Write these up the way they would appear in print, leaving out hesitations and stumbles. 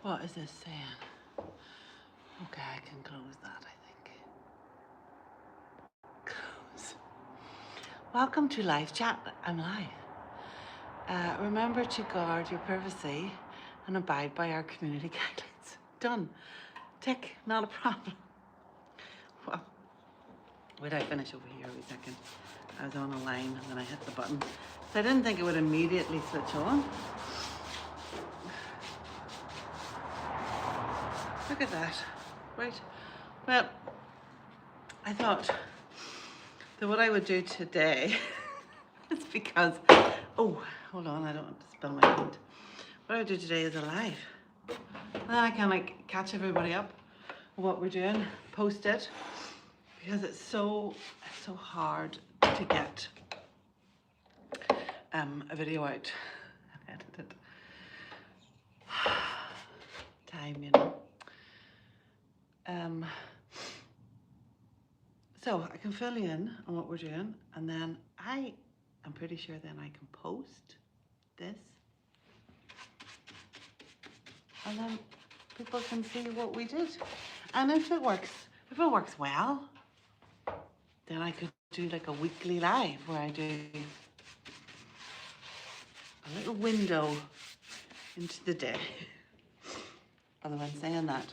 What is this saying? Okay, I can close that, I think. Close. Welcome to live chat. I'm live. Remember to guard your privacy and abide by our community guidelines. Done. Tick, not a problem. Well, wait, I finish over here a second. I was on a line and then I hit the button. So I didn't think it would immediately switch on. Look at that. Right. Well, I thought that what I would do today is because, oh, hold on, I don't want to spill my paint. What I would do today is a live. And then I can like catch everybody up on what we're doing, post it, because it's so hard to get a video out and edit it. Time, you know. So I can fill you in on what we're doing, and then I'm pretty sure then I can post this, and then people can see what we did. And if it works well, then I could do like a weekly live where I do a little window into the day. Although I'm saying that,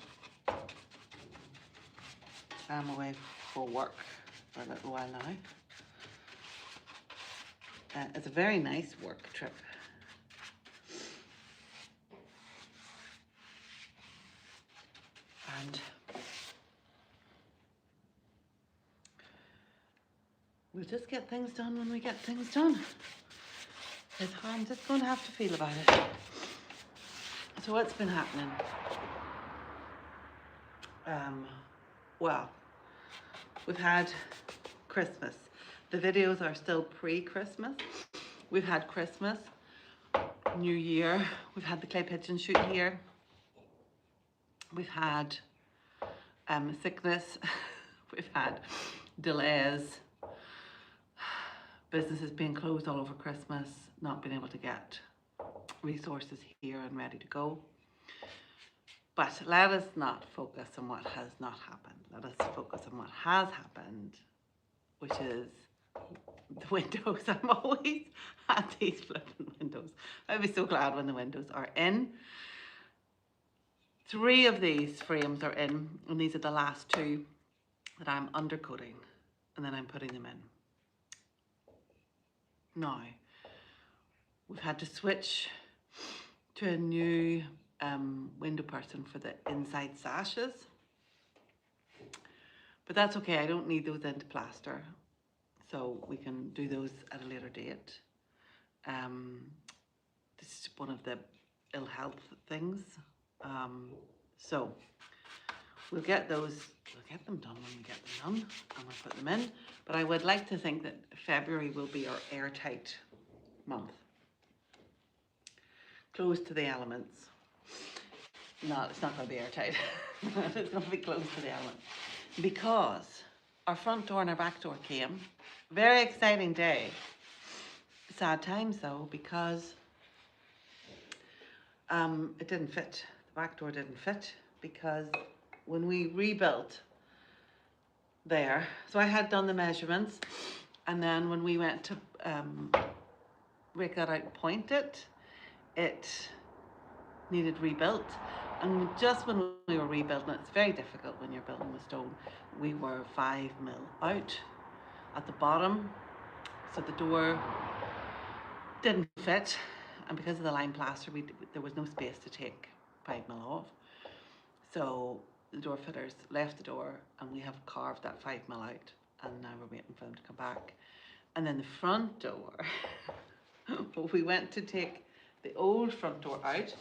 I'm away for work for a little while now. It's a very nice work trip. And we'll just get things done when we get things done. It's how I'm just going to have to feel about it. So what's been happening? Well, we've had Christmas. The videos are still pre-Christmas. We've had Christmas, New Year. We've had the clay pigeon shoot here. We've had sickness. We've had delays. Businesses being closed all over Christmas, not being able to get resources here and ready to go. But let us not focus on what has not happened. Let us focus on what has happened, which is the windows. I'm always at these flipping windows. I'd be so glad when the windows are in. 3 of these frames are in, and these are the last 2 that I'm undercoating, and then I'm putting them in. Now, we've had to switch to a new window person for the inside sashes, but that's okay. I don't need those into plaster, so we can do those at a later date. This is one of the ill health things, so we'll get them done when we get them done, and we'll put them in. But I would like to think that February will be our airtight month, close to the elements. No, it's not going to be airtight. It's going to be close to the elements, because our front door and our back door came. Very exciting day. Sad times though, because it didn't fit. The back door didn't fit, because when we rebuilt there, so I had done the measurements, and then when we went to rake that out and point it, it needed rebuilt. And just when we were rebuilding it, it's very difficult when you're building with stone, we were 5 mil out at the bottom, so the door didn't fit, and because of the lime plaster, there was no space to take 5 mil off. So the door fitters left the door, and we have carved that 5 mil out, and now we're waiting for them to come back. And then the front door, we went to take the old front door out,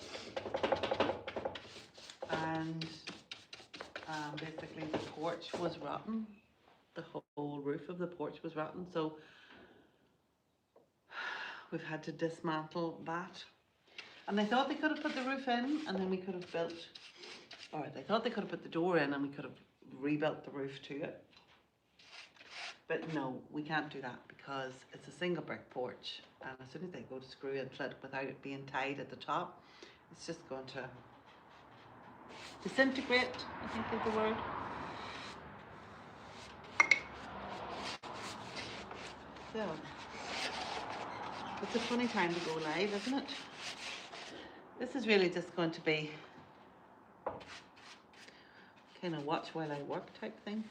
and basically the porch was rotten. The whole roof of the porch was rotten, so we've had to dismantle that. And they thought they could have put the roof in, and then we could have built, or they thought they could have put the door in and we could have rebuilt the roof to it. But no, we can't do that, because it's a single brick porch, and as soon as they go to screw and fit without it being tied at the top, it's just going to disintegrate, I think is the word. So, it's a funny time to go live, isn't it? This is really just going to be kind of watch while I work type thing.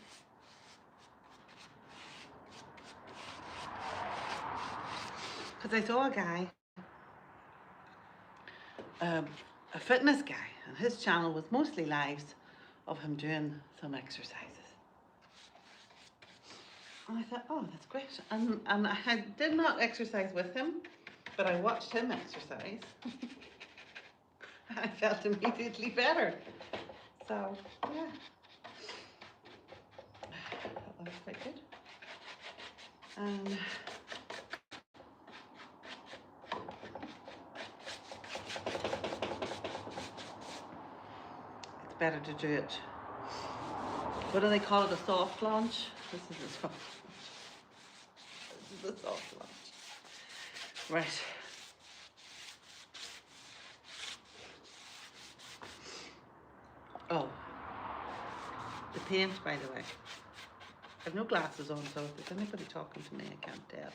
Because I saw a guy, a fitness guy, and his channel was mostly lives of him doing some exercises. And I thought, oh, that's great. And I did not exercise with him, but I watched him exercise. I felt immediately better. So, yeah. That was quite good. And it's better to do it. What do they call it? A soft launch? This is a soft launch. This is a soft launch. Right. Oh, the paint, by the way. I have no glasses on, so if there's anybody talking to me, I can't tell.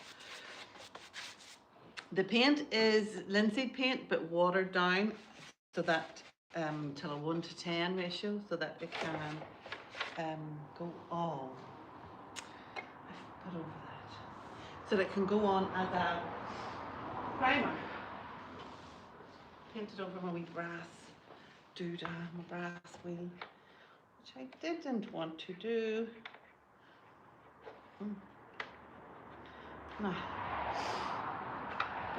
The paint is linseed paint, but watered down so that till a 1 to 10 ratio, so that it can go. Oh, I put over that, so that it can go on as a primer. Painted over my wee brass doodah, my brass wheel, which I didn't want to do. No.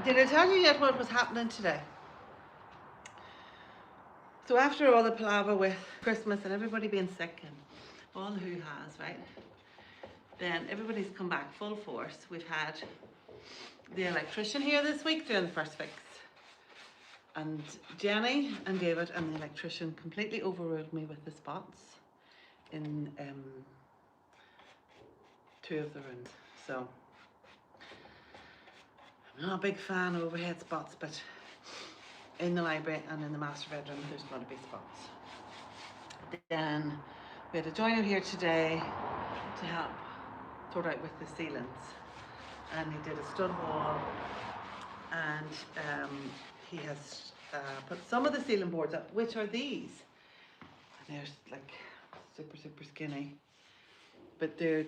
Did I tell you yet what was happening today? So after all the palaver with Christmas and everybody being sick and all the hoo-has, right? Then everybody's come back full force. We've had the electrician here this week doing the first fix. And Jenny and David and the electrician completely overruled me with the spots in 2 of the rooms. So I'm not a big fan of overhead spots, but in the library and in the master bedroom there's going to be spots. Then we had a joiner here today to help sort out with the ceilings, and he did a stud wall, and he has put some of the ceiling boards up, which are these, and they're like super skinny, but they're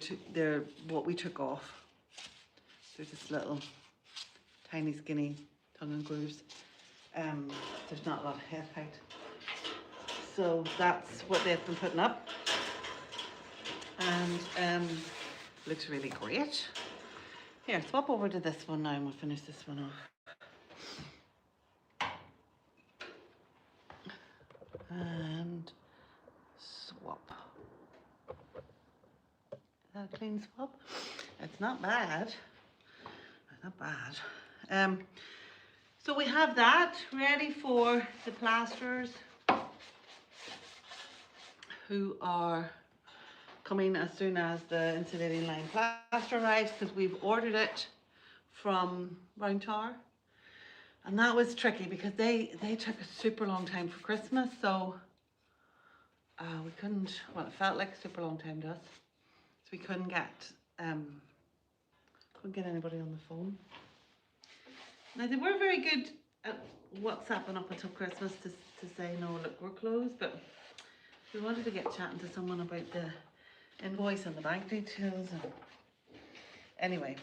what we took off. They're just little tiny skinny tongue and grooves. There's not a lot of head height, so that's what they've been putting up, and looks really great. Here, swap over to this one now and we'll finish this one off. And swap. Is that a clean swap? It's not bad. It's not bad. So we have that ready for the plasterers who are coming as soon as the insulating line plaster arrives, because we've ordered it from Round Tower. And that was tricky because they took a super long time for Christmas, so we couldn't, well, it felt like a super long time to us. So we couldn't get anybody on the phone. Now they were very good at WhatsApping up until Christmas to say, no, look, we're closed, but we wanted to get chatting to someone about the invoice and the bank details. And anyway,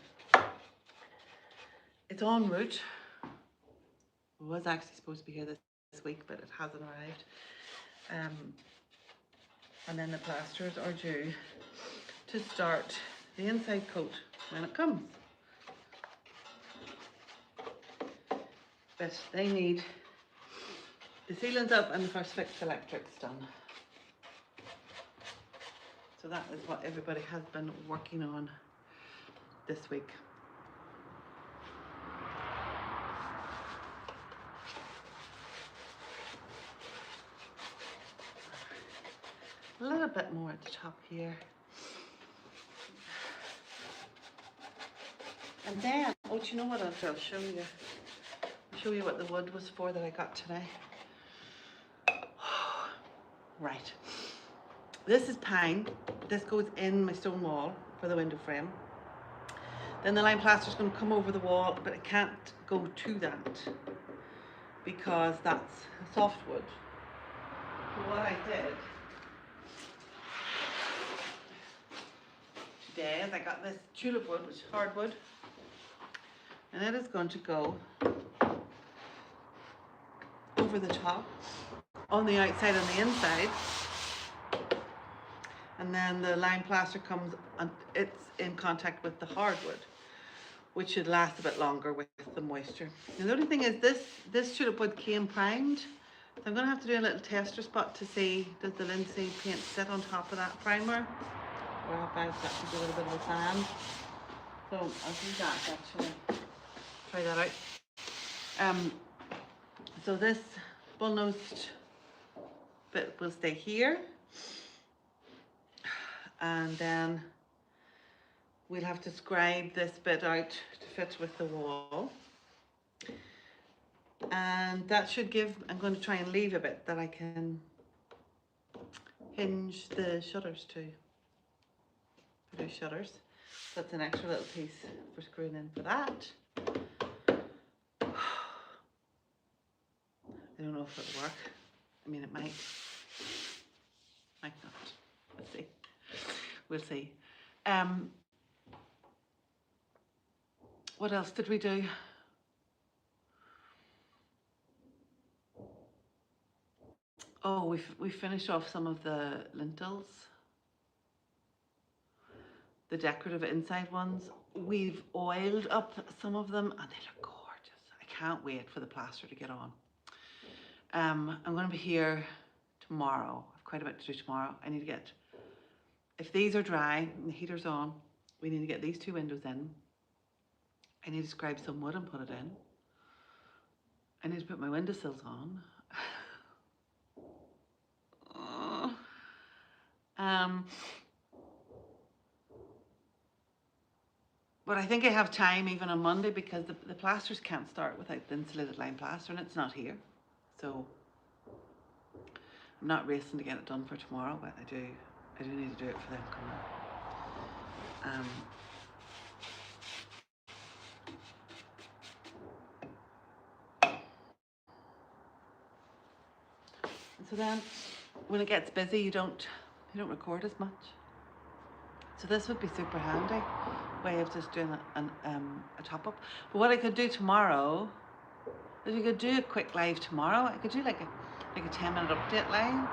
it's en route. It was actually supposed to be here this week, but it hasn't arrived. And then the plasters are due to start the inside coat when it comes. But they need the ceilings up and the first fix electrics done. So that is what everybody has been working on this week. A little bit more at the top here. And then, oh, do you know what I'll show you? I'll show you what the wood was for that I got today. Right. This is pine. This goes in my stone wall for the window frame. Then the lime plaster is going to come over the wall, but it can't go to that because that's softwood. So what I did today is I got this tulip wood, which is hardwood, and it is going to go over the top, on the outside and the inside, and then the lime plaster comes and it's in contact with the hardwood, which should last a bit longer with the moisture. And the only thing is this tulip wood came primed, so I'm going to have to do a little tester spot to see, does the linseed paint sit on top of that primer, or if I have to actually do a little bit of a sand. So I'll do that actually, try that out. So this bullnosed bit will stay here, and then we'll have to scribe this bit out to fit with the wall. And that should give, I'm going to try and leave a bit that I can hinge the shutters to. Do shutters. So that's an extra little piece for screwing in for that. I don't know if it'll work. I mean, it might not. Let's see. We'll see. What else did we do? Oh, we finished off some of the lintels, the decorative inside ones. We've oiled up some of them and they look gorgeous. I can't wait for the plaster to get on. I'm going to be here tomorrow. I've quite a bit to do tomorrow. I need to get, if these are dry and the heater's on, we need to get these two windows in. I need to scribe some wood and put it in. I need to put my windowsills on. But I think I have time even on Monday because the plasters can't start without the insulated lime plaster, and it's not here. So I'm not racing to get it done for tomorrow, but I do need to do it for them coming. So then when it gets busy, you don't record as much. So this would be super handy way of just doing a top up. But what I could do tomorrow is we could do a quick live tomorrow. I could do like a 10-minute update live.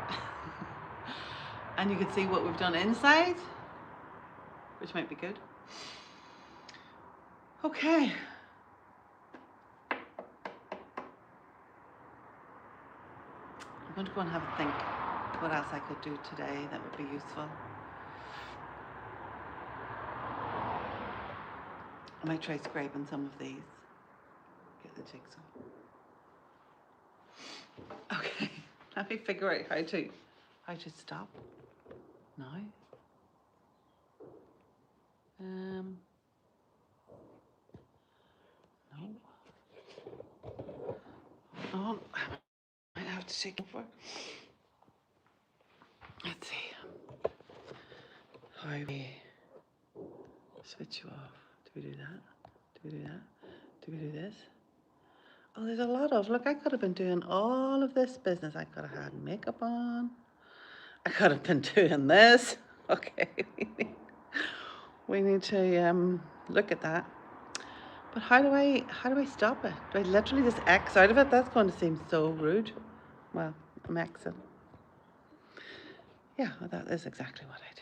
And you could see what we've done inside, which might be good. Okay. I'm going to go and have a think what else I could do today that would be useful. I might try scraping some of these. Get the jigsaw. Okay, let me figure out how to stop now. No. Oh, I might have to take over. Let's see. How we switch you off. Do we do that? Do we do that? Do we do this? Oh, there's a lot of, look, I could have been doing all of this business. I could have had makeup on. I could have been doing this. Okay, we need to look at that. But how do I stop it? Do I literally just X out of it? That's going to seem so rude. Well, I'm Xing. Yeah, well, that is exactly what I do.